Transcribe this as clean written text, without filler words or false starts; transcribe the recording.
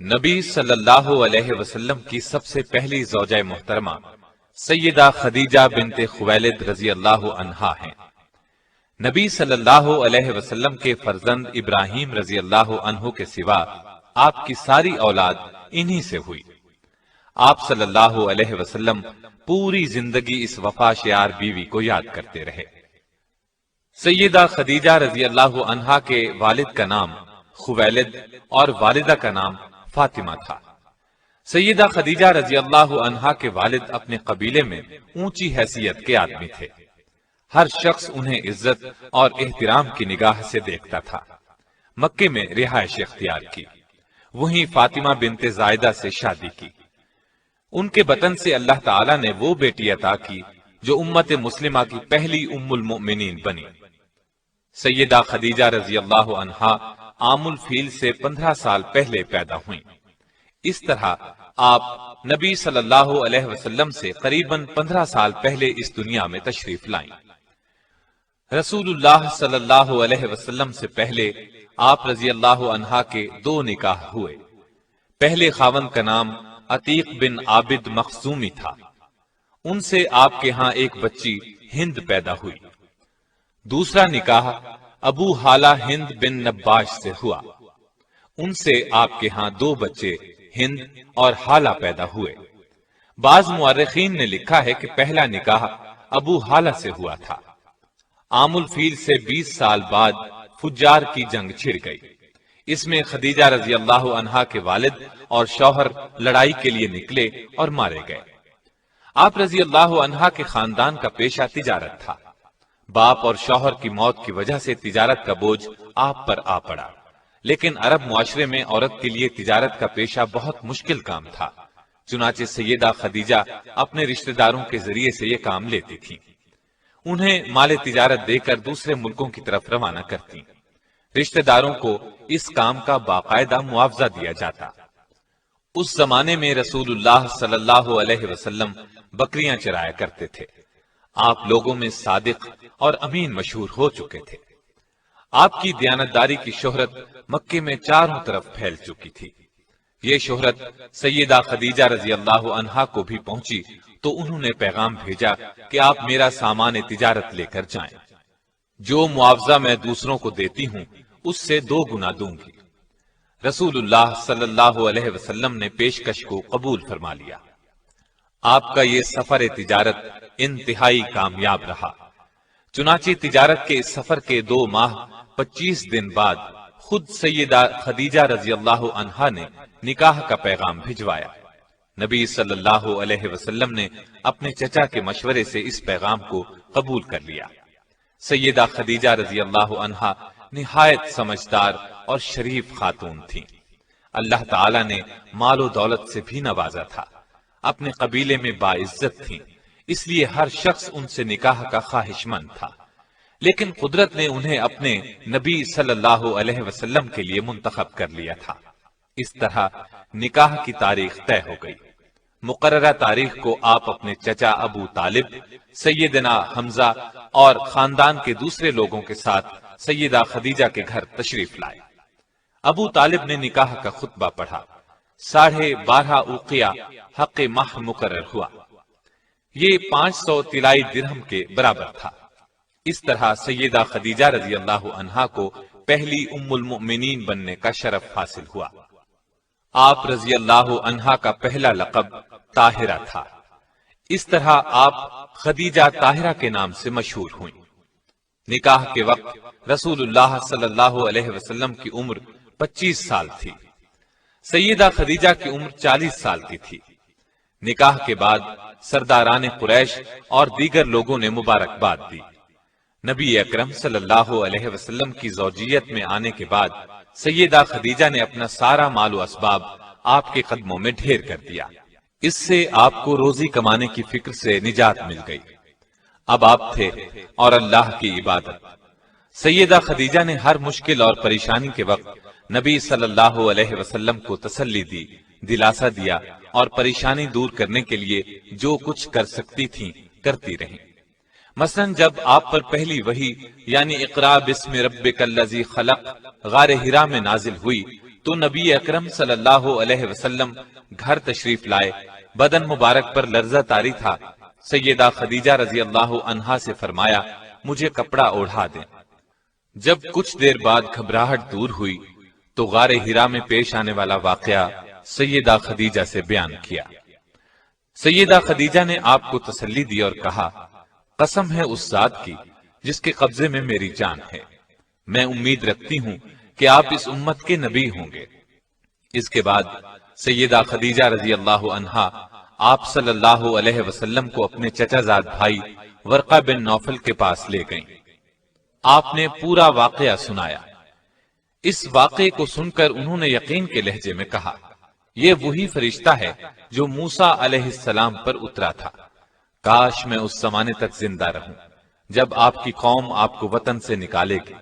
نبی صلی اللہ علیہ وسلم کی سب سے پہلی زوجہ محترمہ سیدہ خدیجہ بنت خویلد رضی اللہ عنہا ہیں۔ نبی صلی اللہ علیہ وسلم کے فرزند ابراہیم رضی اللہ عنہ کے سوا آپ کی ساری اولاد انہی سے ہوئی۔ آپ صلی اللہ علیہ وسلم پوری زندگی اس وفا شیار بیوی کو یاد کرتے رہے۔ سیدہ خدیجہ رضی اللہ عنہا کے والد کا نام خویلد اور والدہ کا نام فاطمہ تھا۔ سیدہ خدیجہ رضی اللہ عنہا کے والد اپنے قبیلے میں اونچی حیثیت کے آدمی تھے۔ ہر شخص انہیں عزت اور احترام کی نگاہ سے دیکھتا تھا۔ مکے میں رہائش اختیار کی، وہیں فاطمہ بنت زائدہ سے شادی کی۔ ان کے بطن سے اللہ تعالیٰ نے وہ بیٹی عطا کی جو امت مسلمہ کی پہلی ام المؤمنین بنی۔ سیدہ خدیجہ رضی اللہ عنہا عام الفیل سے 15 سال پہلے پیدا ہوئیں۔ اس طرح آپ نبی صلی اللہ علیہ وسلم سے قریباً 15 سال پہلے اس دنیا میں تشریف لائیں۔ رسول اللہ صلی اللہ علیہ وسلم سے پہلے آپ رضی اللہ عنہا کے 2 نکاح ہوئے۔ پہلے خاوند کا نام عتیق بن عابد مخزومی تھا۔ ان سے آپ کے ہاں ایک بچی ہند پیدا ہوئی۔ دوسرا نکاح ابو حالہ ہند بن نباش سے ہوا۔ ان سے آپ کے ہاں 2 بچے ہند اور حالہ پیدا ہوئے۔ بعض مورخین نے لکھا ہے کہ پہلا نکاح ابو حالہ سے ہوا تھا۔ عام الفیل سے 20 سال بعد فجار کی جنگ چھڑ گئی۔ اس میں خدیجہ رضی اللہ عنہا کے والد اور شوہر لڑائی کے لیے نکلے اور مارے گئے۔ آپ رضی اللہ عنہا کے خاندان کا پیشہ تجارت تھا۔ باپ اور شوہر کی موت کی وجہ سے تجارت کا بوجھ آپ پر آ پڑا، لیکن عرب معاشرے میں عورت کے لیے تجارت کا پیشہ بہت مشکل کام تھا۔ چنانچہ سیدہ خدیجہ اپنے رشتہ داروں کے ذریعے سے یہ کام لیتی تھیں۔ انہیں مال تجارت دے کر دوسرے ملکوں کی طرف روانہ کرتی۔ رشتہ داروں کو اس کام کا باقاعدہ معاوضہ دیا جاتا۔ اس زمانے میں رسول اللہ صلی اللہ علیہ وسلم بکریاں چرایا کرتے تھے۔ آپ لوگوں میں صادق اور امین مشہور ہو چکے تھے۔ آپ کی دیانتداری کی شہرت مکے میں چاروں طرف پھیل چکی تھی۔ یہ شہرت سیدہ خدیجہ رضی اللہ عنہا کو بھی پہنچی تو انہوں نے پیغام بھیجا کہ آپ میرا سامان تجارت لے کر جائیں۔ جو معاوضہ میں دوسروں کو دیتی ہوں اس سے 2 گنا دوں گی۔ رسول اللہ صلی اللہ علیہ وسلم نے پیشکش کو قبول فرما لیا۔ آپ کا یہ سفر تجارت انتہائی کامیاب رہا۔ چنانچہ تجارت کے اس سفر کے 2 ماہ 25 دن بعد خود سیدہ خدیجہ رضی اللہ عنہا نے نکاح کا پیغام بھجوایا۔ نبی صلی اللہ علیہ وسلم نے اپنے چچا کے مشورے سے اس پیغام کو قبول کر لیا۔ سیدہ خدیجہ رضی اللہ عنہا نہایت سمجھدار اور شریف خاتون تھیں۔ اللہ تعالی نے مال و دولت سے بھی نوازا تھا۔ اپنے قبیلے میں باعزت تھیں، اس لیے ہر شخص ان سے نکاح کا خواہش مند تھا۔ لیکن قدرت نے انہیں اپنے نبی صلی اللہ علیہ وسلم کے لیے منتخب کر لیا تھا۔ اس طرح نکاح کی تاریخ طے ہو گئی۔ مقررہ تاریخ کو آپ اپنے چچا ابو طالب، سیدنا حمزہ اور خاندان کے دوسرے لوگوں کے ساتھ سیدہ خدیجہ کے گھر تشریف لائے۔ ابو طالب نے نکاح کا خطبہ پڑھا۔ 12.5 اوقیہ حق مہر مقرر ہوا۔ یہ 500 طلائی درہم کے برابر تھا۔ اس طرح سیدہ خدیجہ رضی اللہ عنہا کو پہلی ام المؤمنین بننے کا شرف حاصل ہوا۔ آپ رضی اللہ عنہا کا پہلا لقب طاہرہ تھا۔ اس طرح آپ خدیجہ طاہرہ کے نام سے مشہور ہوئیں۔ نکاح کے وقت رسول اللہ صلی اللہ علیہ وسلم کی عمر 25 سال تھی۔ سیدہ خدیجہ کی عمر 40 سال کی تھی۔ نکاح کے بعد سرداران قریش اور دیگر لوگوں نے مبارکباد دی۔ نبی اکرم صلی اللہ علیہ وسلم کی زوجیت میں آنے کے بعد سیدہ خدیجہ نے اپنا سارا مال و اسباب آپ کے قدموں میں ڈھیر کر دیا۔ اس سے آپ کو روزی کمانے کی فکر سے نجات مل گئی۔ اب آپ تھے اور اللہ کی عبادت۔ سیدہ خدیجہ نے ہر مشکل اور پریشانی کے وقت نبی صلی اللہ علیہ وسلم کو تسلی دی، دلاسا دیا اور پریشانی دور کرنے کے لیے جو کچھ کر سکتی تھیں کرتی رہیں۔ مثلا جب آپ پر پہلی وحی یعنی اقرا بسم ربک الذی خلق غار حرا میں نازل ہوئی تو نبی اکرم صلی اللہ علیہ وسلم گھر تشریف لائے، بدن مبارک پر لرزہ طاری تھا۔ سیدہ خدیجہ رضی اللہ عنہا سے فرمایا مجھے کپڑا اوڑھا دیں۔ جب کچھ دیر بعد گھبراہٹ دور ہوئی تو غار ہرا میں پیش آنے والا واقعہ سیدہ خدیجہ سے بیان کیا۔ سیدہ خدیجہ نے آپ کو تسلی دی اور کہا قسم ہے اس ذات کی جس کے قبضے میں میری جان ہے، میں امید رکھتی ہوں کہ آپ اس امت کے نبی ہوں گے۔ اس کے بعد سیدہ خدیجہ رضی اللہ عنہا آپ صلی اللہ علیہ وسلم کو اپنے چچا زاد بھائی ورقہ بن نوفل کے پاس لے گئیں۔ آپ نے پورا واقعہ سنایا۔ اس واقعے کو سن کر انہوں نے یقین کے لہجے میں کہا یہ وہی فرشتہ ہے جو موسیٰ علیہ السلام پر اترا تھا، کاش میں اس زمانے تک زندہ رہوں جب آپ کی قوم آپ کو وطن سے نکالے گی۔